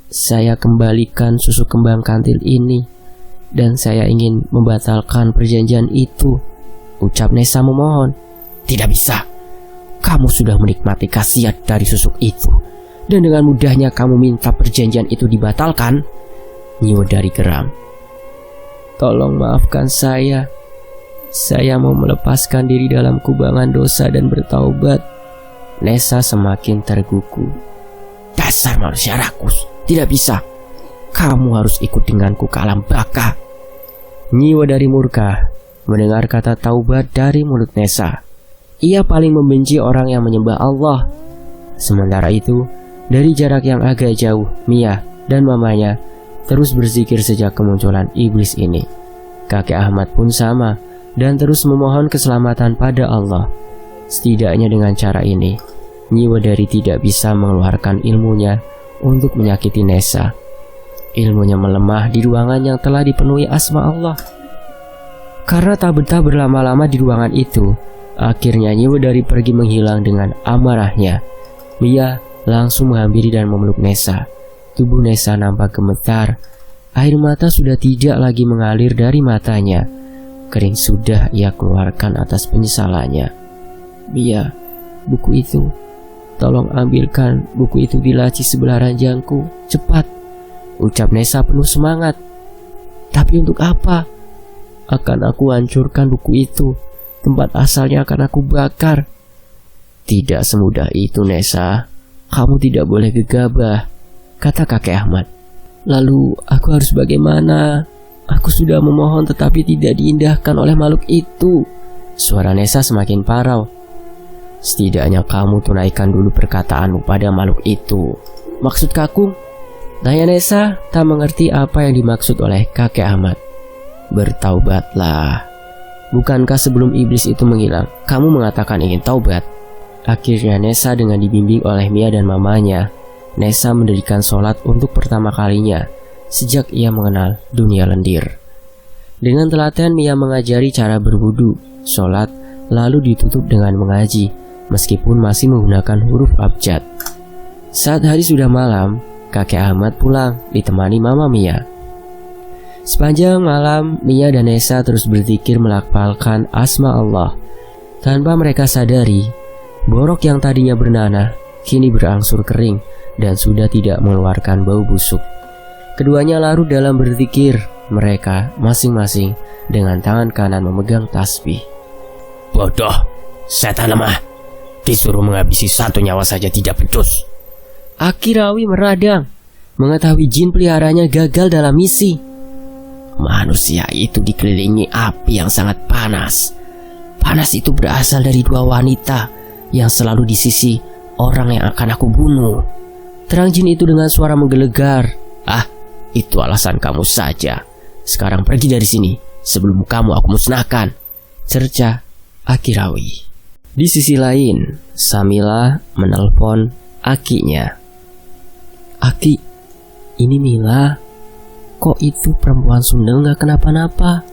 saya kembalikan susu kembang kantil ini dan saya ingin membatalkan perjanjian itu," ucap Nesa memohon. "Tidak bisa. Kamu sudah menikmati khasiat dari susuk itu dan dengan mudahnya kamu minta perjanjian itu dibatalkan?" Nyiwedari geram. "Tolong maafkan saya. Saya mau melepaskan diri dalam kubangan dosa dan bertaubat." Nesa semakin tergugu. "Dasar manusia rakus, tidak bisa. Kamu harus ikut denganku ke alam baka." Nyiwedari murka mendengar kata taubat dari mulut Nesa. Ia paling membenci orang yang menyembah Allah. Sementara itu, dari jarak yang agak jauh, Mia dan mamanya terus berzikir sejak kemunculan iblis ini. Kakek Ahmad pun sama dan terus memohon keselamatan pada Allah. Setidaknya dengan cara ini, Nyiwedari tidak bisa mengeluarkan ilmunya untuk menyakiti Nesa. Ilmunya melemah di ruangan yang telah dipenuhi asma Allah. Karena tak betah berlama-lama di ruangan itu, akhirnya Nyiwedari pergi menghilang dengan amarahnya. Mia langsung menghampiri dan memeluk Nesa. Tubuh Nesa nampak gemetar. Air mata sudah tidak lagi mengalir dari matanya. Kering sudah ia keluarkan atas penyesalannya. "Mia, buku itu. Tolong ambilkan buku itu di laci sebelah ranjangku. Cepat," ucap Nesa penuh semangat. "Tapi untuk apa? Akan aku hancurkan buku itu. Tempat asalnya akan aku bakar." "Tidak semudah itu, Nesa. Kamu tidak boleh gegabah," kata kakek Ahmad. "Lalu aku harus bagaimana? Aku sudah memohon tetapi tidak diindahkan oleh makhluk itu." Suara Nesa semakin parau. "Setidaknya kamu tunaikan dulu perkataanmu pada makhluk itu." "Maksud kakung?" tanya Nesa tak mengerti apa yang dimaksud oleh kakek Ahmad. Bertaubatlah. Bukankah sebelum iblis itu menghilang, kamu mengatakan ingin taubat? Akhirnya Nessa dengan dibimbing oleh Mia dan mamanya, Nessa mendirikan sholat untuk pertama kalinya sejak ia mengenal dunia lendir. Dengan telaten Mia mengajari cara berwudu, sholat, lalu ditutup dengan mengaji, meskipun masih menggunakan huruf abjad. Saat hari sudah malam, kakek Ahmad pulang ditemani mama Mia. Sepanjang malam, Mia dan Nessa terus berzikir melafalkan asma Allah. Tanpa mereka sadari, borok yang tadinya bernanah kini berangsur kering dan sudah tidak mengeluarkan bau busuk. Keduanya larut dalam berzikir, mereka masing-masing dengan tangan kanan memegang tasbih. Bodoh, setan lemah, disuruh menghabisi satu nyawa saja tidak becus. Akirawi meradang, mengetahui jin peliharanya gagal dalam misi. Manusia itu dikelilingi api yang sangat panas. Panas itu berasal dari dua wanita yang selalu di sisi orang yang akan aku bunuh. Terang jin itu dengan suara menggelegar. Ah, itu alasan kamu saja. Sekarang pergi dari sini sebelum kamu aku musnahkan, cerca Akirawi. Di sisi lain, Samila menelpon akinya. Aki, ini Mila. Kok itu perempuan Sunda gak kenapa-napa?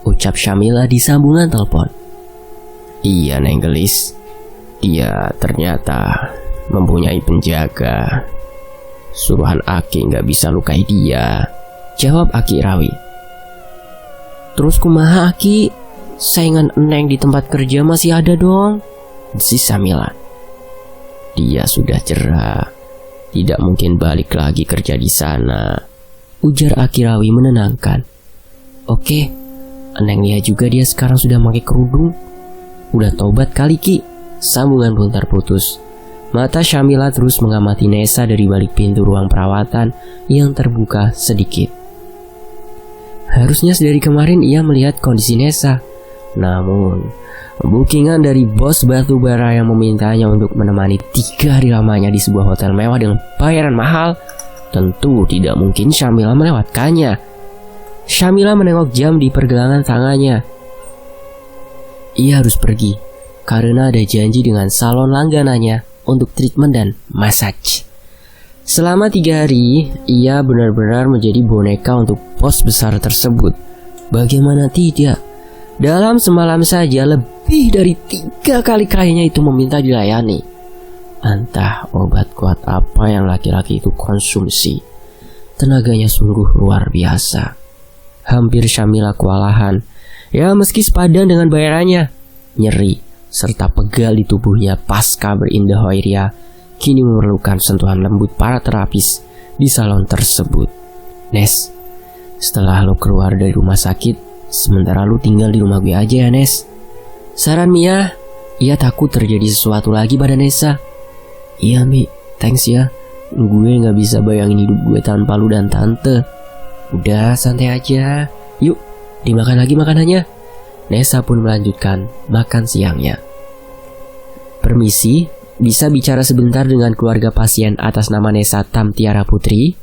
Ucap Syamila di sambungan telepon. Iya Neng Gelis, dia ternyata mempunyai penjaga. Suruhan Aki gak bisa lukai dia, jawab Akirawi. Terus kumaha Aki? Saingan Neng di tempat kerja masih ada dong, desis Samila. Dia sudah cerah, tidak mungkin balik lagi kerja di sana, ujar Akirawi menenangkan. Oke, Neng lihat juga dia sekarang sudah pakai kerudung. Udah taubat kali Ki. Sambungan pun terputus. Mata Syamila terus mengamati Nessa dari balik pintu ruang perawatan yang terbuka sedikit. Harusnya dari kemarin ia melihat kondisi Nessa. Namun, bookingan dari bos batubara yang memintanya untuk menemani 3 hari lamanya di sebuah hotel mewah dengan bayaran mahal, tentu tidak mungkin Syamila melewatkannya. Syamila menengok jam di pergelangan tangannya. Ia harus pergi karena ada janji dengan salon langganannya untuk treatment dan massage. Selama 3 hari, ia benar-benar menjadi boneka untuk bos besar tersebut. Bagaimana tidak? Dalam semalam saja lebih dari 3 kali kliennya itu meminta dilayani. Entah obat kuat apa yang laki-laki itu konsumsi. Tenaganya sungguh luar biasa. Hampir Syamila kewalahan. Ya meski sepadan dengan bayarannya. Nyeri serta pegal di tubuhnya pasca berindah hoiria kini memerlukan sentuhan lembut para terapis di salon tersebut. Nes, setelah lo keluar dari rumah sakit, sementara lo tinggal di rumah gue aja ya Nes. Saran Mia. Ia takut terjadi sesuatu lagi pada Nessa. Iya Mi, thanks ya. Gue gak bisa bayangin hidup gue tanpa lu dan tante. Udah santai aja. Yuk, dimakan lagi makanannya. Nessa pun melanjutkan makan siangnya. Permisi, bisa bicara sebentar dengan keluarga pasien atas nama Nessa Tamtiara Putri?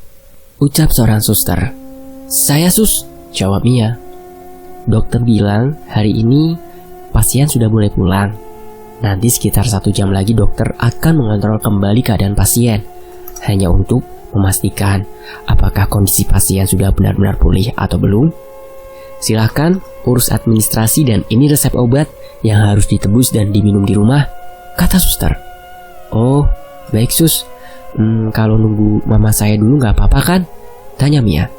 Ucap seorang suster. Saya sus, jawab Mia. Dokter bilang hari ini pasien sudah boleh pulang. Nanti sekitar 1 jam lagi dokter akan mengontrol kembali keadaan pasien, hanya untuk memastikan apakah kondisi pasien sudah benar-benar pulih atau belum. Silahkan urus administrasi dan ini resep obat yang harus ditebus dan diminum di rumah, kata suster. Oh, baik sus. Kalau nunggu mama saya dulu gak apa-apa kan? Tanya Mia.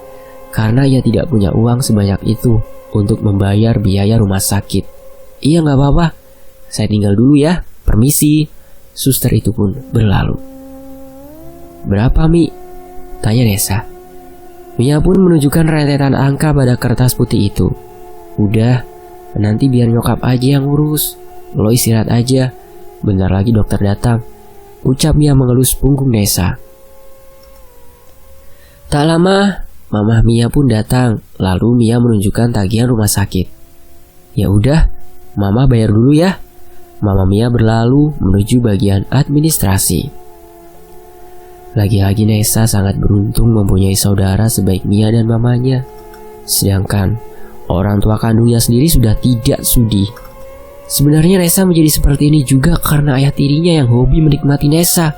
Karena ia tidak punya uang sebanyak itu untuk membayar biaya rumah sakit. Iya gak apa-apa. Saya tinggal dulu ya, permisi. Suster itu pun berlalu. Berapa Mi? Tanya Nessa. Mia pun menunjukkan rentetan angka pada kertas putih itu. Udah, nanti biar nyokap aja yang ngurus. Lo istirahat aja, bentar lagi dokter datang, ucap Mia mengelus punggung Nessa. Tak lama, Mama Mia pun datang. Lalu Mia menunjukkan tagihan rumah sakit. Ya udah, Mama bayar dulu ya. Mama Mia berlalu menuju bagian administrasi. Lagi-lagi Nessa sangat beruntung mempunyai saudara sebaik Mia dan mamanya. Sedangkan Orang tua kandungnya sendiri sudah tidak sudi. Sebenarnya Nessa menjadi seperti ini juga karena ayah tirinya yang hobi menikmati Nessa.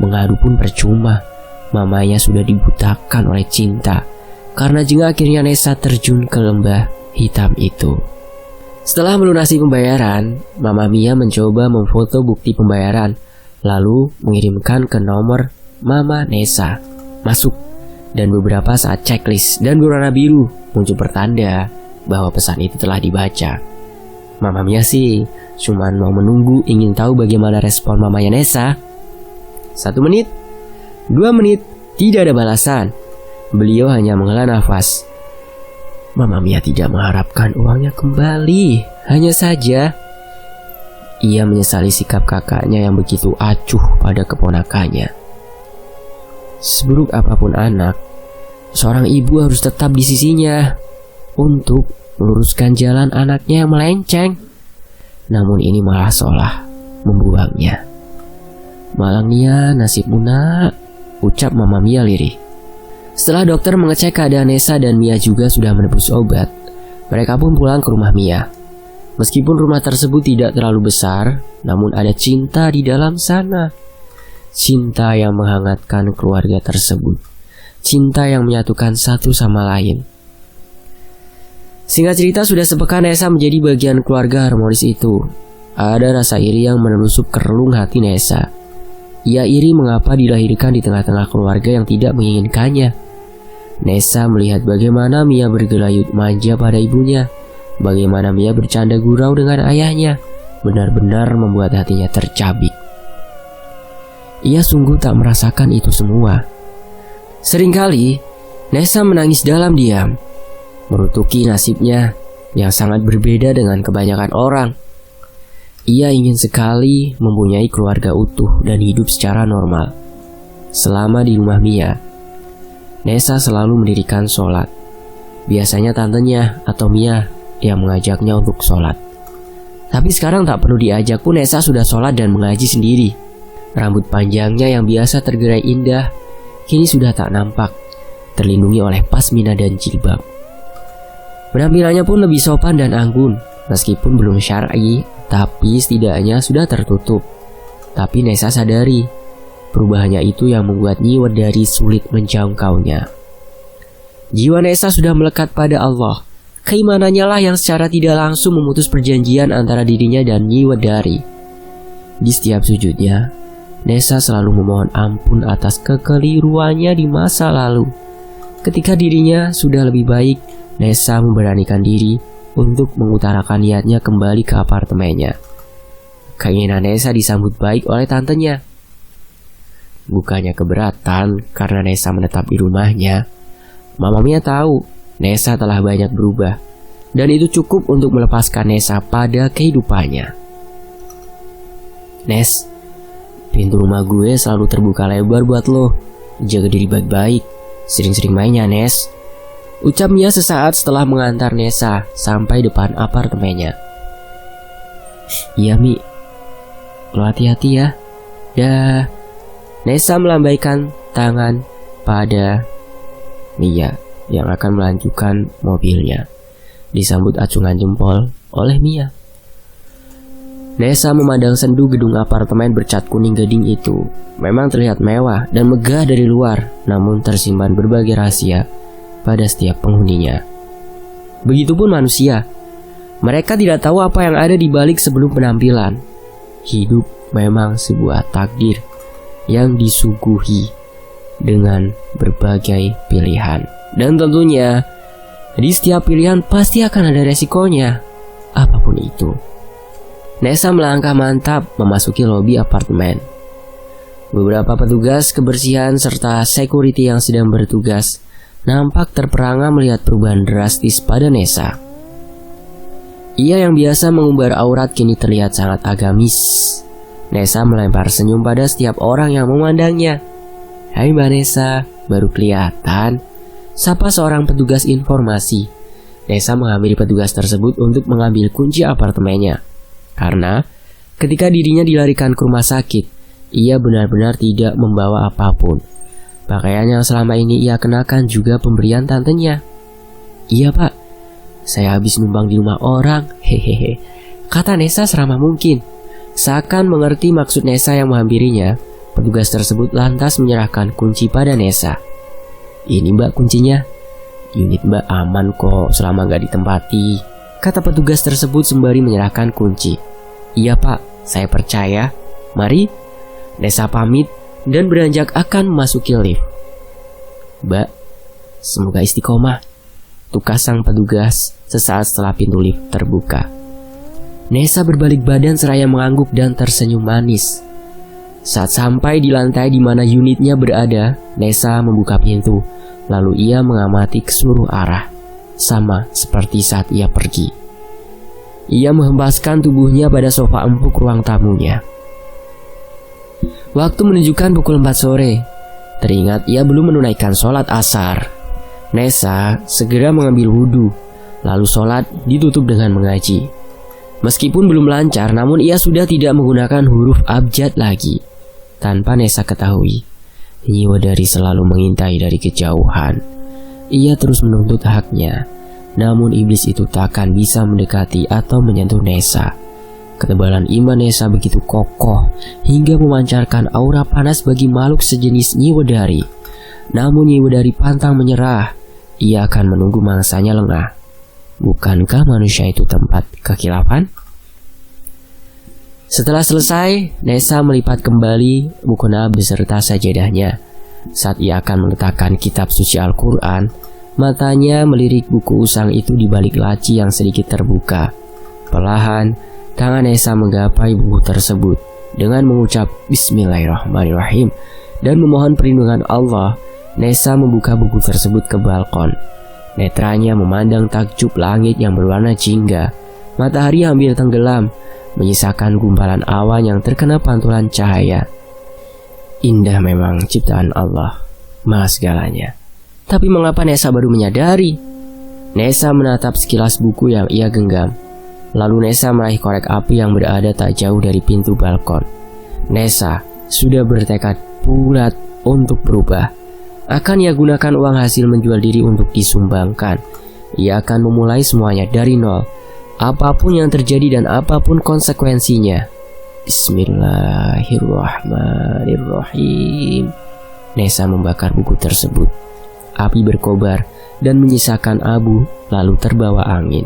Mengadu pun percuma. Mamanya sudah dibutakan oleh cinta. Karena jengah akhirnya Nessa terjun ke lembah hitam itu. Setelah melunasi pembayaran, Mama Mia mencoba memfoto bukti pembayaran, lalu mengirimkan ke nomor Mama Nessa. Masuk. Dan beberapa saat checklist dan berwarna biru muncul pertanda bahwa pesan itu telah dibaca. Mama Mia sih cuman mau menunggu, ingin tahu bagaimana respon mamanya Nessa. 1 menit, 2 menit, tidak ada balasan. Beliau hanya menghela nafas. Mama Mia tidak mengharapkan uangnya kembali. Hanya saja ia menyesali sikap kakaknya yang begitu acuh pada keponakannya. Seburuk apapun anak, seorang ibu harus tetap di sisinya untuk meluruskan jalan anaknya yang melenceng. Namun ini malah seolah membuangnya. Malangnya nasibmu nak, ucap Mama Mia lirih. Setelah dokter mengecek keadaan Nessa dan Mia juga sudah menebus obat, mereka pun pulang ke rumah Mia. Meskipun rumah tersebut tidak terlalu besar, namun ada cinta di dalam sana. Cinta yang menghangatkan keluarga tersebut. Cinta yang menyatukan satu sama lain. Singkat cerita, sudah sepekan Nessa menjadi bagian keluarga harmonis itu. Ada rasa iri yang menusuk ke relung hati Nessa. Ia iri mengapa dilahirkan di tengah-tengah keluarga yang tidak menginginkannya. Nessa melihat bagaimana Mia bergelayut manja pada ibunya, bagaimana Mia bercanda gurau dengan ayahnya, benar-benar membuat hatinya tercabik. Ia sungguh tak merasakan itu semua. Seringkali Nessa menangis dalam diam, merutuki nasibnya yang sangat berbeda dengan kebanyakan orang. Ia ingin sekali mempunyai keluarga utuh dan hidup secara normal. Selama di rumah Mia, Nessa selalu mendirikan sholat. Biasanya tantenya atau Mia yang mengajaknya untuk sholat. Tapi sekarang tak perlu diajak pun Nessa sudah sholat dan mengaji sendiri. Rambut panjangnya yang biasa tergerai indah kini sudah tak nampak, terlindungi oleh pasmina dan jilbab. Penampilannya pun lebih sopan dan anggun, meskipun belum syar'i, tapi setidaknya sudah tertutup. Tapi Nessa sadari, perubahannya itu yang membuat Nyi Wedari sulit menjangkaunya. Jiwa Nessa sudah melekat pada Allah. Keimanannya lah yang secara tidak langsung memutus perjanjian antara dirinya dan Nyi Wedari. Di setiap sujudnya, Nessa selalu memohon ampun atas kekeliruannya di masa lalu. Ketika dirinya sudah lebih baik, Nessa memberanikan diri untuk mengutarakan niatnya kembali ke apartemennya. Keinginan Nessa disambut baik oleh tantenya. Bukannya keberatan karena Nessa menetap di rumahnya. Mama Mia tahu Nessa telah banyak berubah, dan itu cukup untuk melepaskan Nessa pada kehidupannya. Nes, pintu rumah gue selalu terbuka lebar buat lo. Jaga diri baik-baik, sering-sering mainnya Nes, ucap Mia sesaat setelah mengantar Nessa sampai depan apartemennya. Iya Mi, lo hati-hati ya. Dah. Nessa melambaikan tangan pada Mia yang akan melanjutkan mobilnya. Disambut acungan jempol oleh Mia. Nessa memandang sendu gedung apartemen bercat kuning gading itu. Memang terlihat mewah dan megah dari luar, namun tersimpan berbagai rahasia pada setiap penghuninya. Begitupun manusia. Mereka tidak tahu apa yang ada di balik sebelum penampilan. Hidup memang sebuah takdir yang disuguhi dengan berbagai pilihan. Dan tentunya di setiap pilihan pasti akan ada resikonya, apapun itu. Nessa melangkah mantap memasuki lobi apartemen. Beberapa petugas kebersihan serta security yang sedang bertugas nampak terperangah melihat perubahan drastis pada Nessa. Ia yang biasa mengumbar aurat kini terlihat sangat agamis. Nessa melempar senyum pada setiap orang yang memandangnya. Hai Mbak Nessa, baru kelihatan, sapa seorang petugas informasi. Nessa menghampiri petugas tersebut untuk mengambil kunci apartemennya. Karena ketika dirinya dilarikan ke rumah sakit, ia benar-benar tidak membawa apapun. Pakaian yang selama ini ia kenakan juga pemberian tantenya. Iya Pak, Saya habis numpang di rumah orang, hehehe, kata Nesa seramah mungkin. Seakan mengerti maksud Nesa yang menghampirinya, petugas tersebut lantas menyerahkan kunci pada Nesa. Ini mbak kuncinya. Unit mbak aman kok selama gak ditempati, kata petugas tersebut sembari menyerahkan kunci. Iya pak, saya percaya. Mari. Nesa pamit dan beranjak akan memasuki lift. Mbak, semoga istiqomah, tukar sang petugas sesaat setelah pintu lift terbuka. Nesa berbalik badan seraya mengangguk dan tersenyum manis. Saat sampai di lantai di mana unitnya berada, Nesa membuka pintu, lalu ia mengamati ke seluruh arah, sama seperti saat ia pergi. Ia menghempaskan tubuhnya pada sofa empuk ruang tamunya. Waktu menunjukkan pukul 4 sore. Teringat ia belum menunaikan sholat asar. Nesa segera mengambil wudhu, lalu sholat ditutup dengan mengaji. Meskipun belum lancar, namun ia sudah tidak menggunakan huruf abjad lagi. Tanpa Nesa ketahui, Nyiwadari selalu mengintai dari kejauhan. Ia terus menuntut haknya, namun iblis itu takkan bisa mendekati atau menyentuh Nesa. Ketebalan iman Nesa begitu kokoh hingga memancarkan aura panas bagi makhluk sejenis Nyiwadari. Namun Nyiwadari pantang menyerah. Ia akan menunggu mangsanya lengah. Bukankah manusia itu tempat kekhilafan? Setelah selesai, Nesa melipat kembali mukena beserta sajadahnya. Saat ia akan meletakkan kitab suci Al-Quran, matanya melirik buku usang itu di balik laci yang sedikit terbuka. Perlahan, tangan Nesa menggapai buku tersebut dengan mengucap Bismillahirrahmanirrahim dan memohon perlindungan Allah. Nesa membuka buku tersebut ke balkon. Netranya memandang takjub langit yang berwarna jingga. Matahari hampir tenggelam, menyisakan gumpalan awan yang terkena pantulan cahaya. Indah memang ciptaan Allah, Maha segalanya. Tapi mengapa Nesa baru menyadari? Nesa menatap sekilas buku yang ia genggam. Lalu Nesa meraih korek api yang berada tak jauh dari pintu balkon. Nesa sudah bertekad bulat untuk berubah. Akan ia gunakan uang hasil menjual diri untuk disumbangkan. Ia akan memulai semuanya dari nol, apapun yang terjadi dan apapun konsekuensinya. Bismillahirrahmanirrahim. Nesa membakar buku tersebut. Api berkobar dan menyisakan abu, lalu terbawa angin.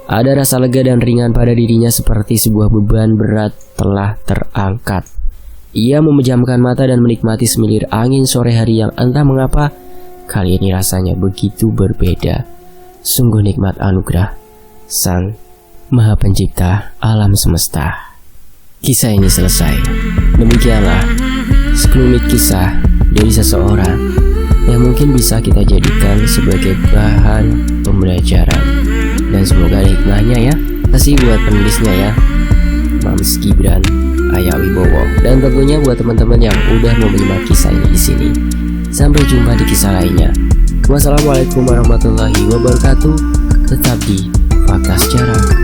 Ada rasa lega dan ringan pada dirinya, seperti sebuah beban berat telah terangkat. Ia memejamkan mata dan menikmati semilir angin sore hari yang entah mengapa kali ini rasanya begitu berbeda. Sungguh nikmat anugerah Sang Maha Pencipta alam semesta. Kisah ini selesai. Demikianlah sekelumit kisah dari seseorang yang mungkin bisa kita jadikan sebagai bahan pembelajaran. Dan semoga ada hikmahnya ya. Kasih buat penulisnya ya, Mams Gibran Ayah Wibowo, dan tentunya buat teman-teman yang udah mau menyimak kisah ini di sini. Sampai jumpa di kisah lainnya. Wassalamualaikum warahmatullahi wabarakatuh. Tetap di Fakta Sejarah.